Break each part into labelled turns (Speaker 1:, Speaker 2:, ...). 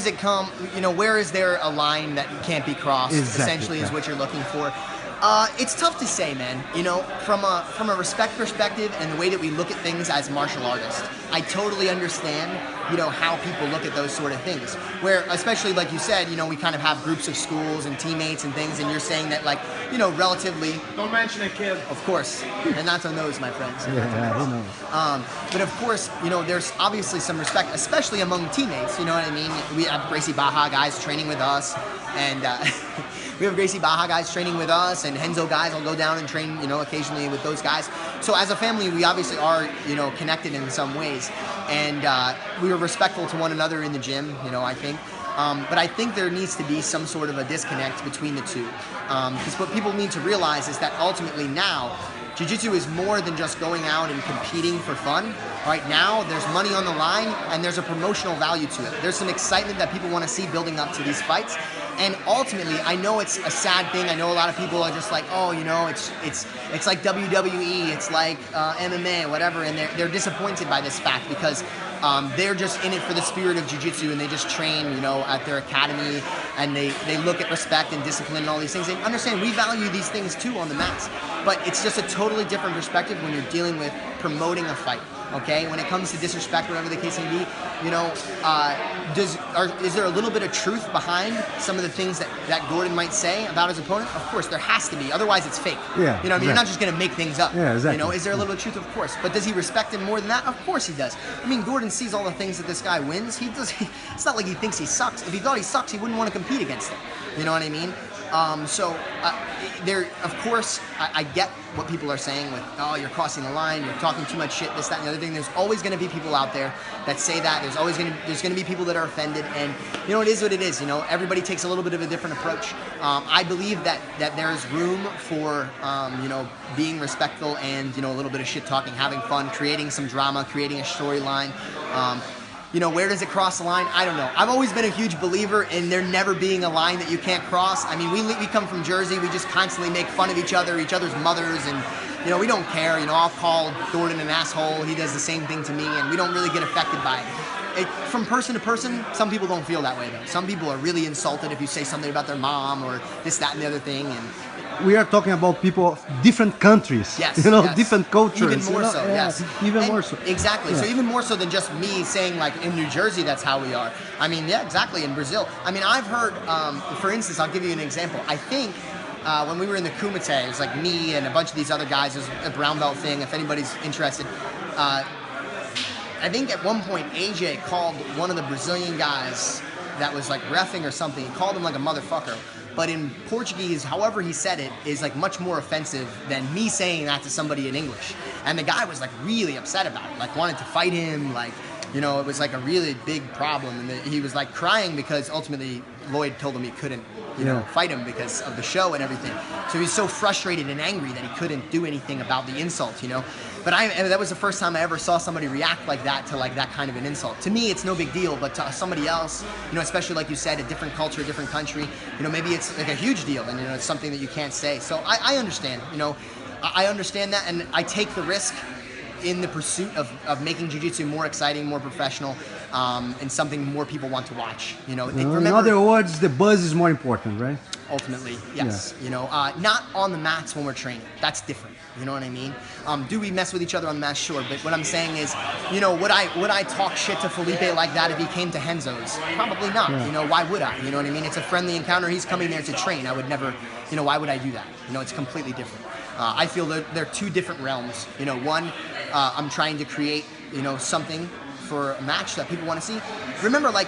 Speaker 1: does it come, where is there a line that can't be crossed, essentially, is what you're looking for. It's tough to say, man. From a respect perspective and the way that we look at things as martial artists, I totally understand, how people look at those sort of things. Where, especially like you said, we kind of have groups of schools and teammates and things, and you're saying that, like, relatively.
Speaker 2: Don't mention it, kid.
Speaker 1: Of course, and that's on those, my friends.
Speaker 3: Yeah, who knows?
Speaker 1: But of course, there's obviously some respect, especially among teammates. You know what I mean? We have Gracie Baja guys training with us, and. We have Gracie Baja guys training with us, and Henzo guys will go down and train, occasionally with those guys. So as a family, we obviously are, connected in some ways, and we are respectful to one another in the gym, I think. But I think there needs to be some sort of a disconnect between the two. Because what people need to realize is that ultimately now, jiu-jitsu is more than just going out and competing for fun. Right now, there's money on the line, and there's a promotional value to it. There's some excitement that people want to see building up to these fights. And ultimately, I know it's a sad thing. I know a lot of people are just like, oh, it's like WWE, it's like MMA, whatever, and they're disappointed by this fact because they're just in it for the spirit of jiu-jitsu, and they just train, at their academy, and they look at respect and discipline and all these things. And understand, we value these things too on the mats, but it's just a totally different perspective when you're dealing with promoting a fight. Okay, when it comes to disrespect, whatever the case may be, is there a little bit of truth behind some of the things that Gordon might say about his opponent? Of course, there has to be. Otherwise, it's fake.
Speaker 3: Yeah.
Speaker 1: Exactly. You're not just going to make things up.
Speaker 3: Yeah, exactly.
Speaker 1: Is there a little truth? Of course. But does he respect him more than that? Of course he does. I mean, Gordon sees all the things that this guy wins. It's not like he thinks he sucks. If he thought he sucks, he wouldn't want to compete against him. You know what I mean? Of course, I get what people are saying with, oh, you're crossing the line, you're talking too much shit, this, that, and the other thing. There's always going to be people out there that say that. There's going to be people that are offended, and it is what it is. Everybody takes a little bit of a different approach. I believe that there's room for being respectful and a little bit of shit talking, having fun, creating some drama, creating a storyline. Where does it cross the line? I don't know. I've always been a huge believer in there never being a line that you can't cross. I mean, we come from Jersey. We just constantly make fun of each other's mothers, and, we don't care. I'll call Gordon an asshole. He does the same thing to me, and we don't really get affected by it. From person to person, some people don't feel that way, though. Some people are really insulted if you say something about their mom or this, that, and the other thing, and
Speaker 3: we are talking about people of different countries,
Speaker 1: yes,
Speaker 3: different cultures.
Speaker 1: Even more so, yes.
Speaker 3: Even more so.
Speaker 1: Exactly. Yeah. So even more so than just me saying, like, in New Jersey, that's how we are. I mean, yeah, exactly, in Brazil. I mean, I've heard, for instance, I'll give you an example. I think when we were in the Kumite, it was like me and a bunch of these other guys. It was a brown belt thing, if anybody's interested. I think at one point, AJ called one of the Brazilian guys that was like reffing or something. He called him like a motherfucker. But in Portuguese, however he said it, is like much more offensive than me saying that to somebody in English. And the guy was like really upset about it, like wanted to fight him, like, it was like a really big problem. And he was like crying because ultimately Lloyd told him he couldn't, fight him because of the show and everything. So he was so frustrated and angry that he couldn't do anything about the insult, But that was the first time I ever saw somebody react like that to like that kind of an insult. To me, it's no big deal, but to somebody else, especially like you said, a different culture, a different country, maybe it's like a huge deal, and it's something that you can't say. So I understand, I understand that, and I take the risk in the pursuit of making jiu-jitsu more exciting, more professional, and something more people want to watch.
Speaker 3: In other words, the buzz is more important, right?
Speaker 1: Ultimately, yes. Yeah. Not on the mats when we're training. That's different. You know what I mean? Do we mess with each other on the mat? Sure. But what I'm saying is, would I talk shit to Felipe like that if he came to Henzo's? Probably not.
Speaker 3: Yeah.
Speaker 1: Why would I? You know what I mean? It's a friendly encounter. He's coming there to train. I would never, why would I do that? It's completely different. I feel they're two different realms. One, I'm trying to create, something for a match that people want to see. Remember, like,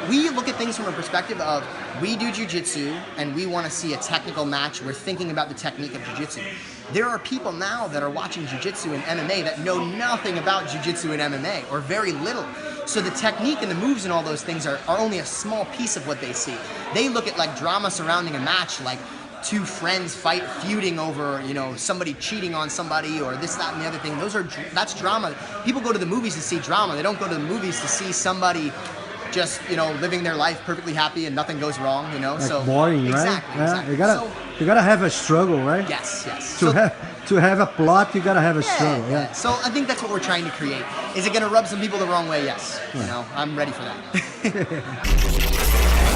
Speaker 1: we look at things from a perspective of, we do jiu-jitsu and we want to see a technical match. We're thinking about the technique of jiu-jitsu. There are people now that are watching jiu-jitsu and MMA that know nothing about jiu-jitsu and MMA, or very little. So the technique and the moves and all those things are only a small piece of what they see. They look at like drama surrounding a match, like two friends feuding over, somebody cheating on somebody or this, that, and the other thing. That's drama. People go to the movies to see drama. They don't go to the movies to see somebody just, living their life perfectly happy and nothing goes wrong,
Speaker 3: Like
Speaker 1: so
Speaker 3: boring,
Speaker 1: exactly,
Speaker 3: right? Yeah,
Speaker 1: exactly.
Speaker 3: you gotta have a struggle, right?
Speaker 1: Yes.
Speaker 3: To have a plot, you gotta have a struggle. Yeah.
Speaker 1: So I think that's what we're trying to create. Is it gonna rub some people the wrong way? Yes. I'm ready for that. it.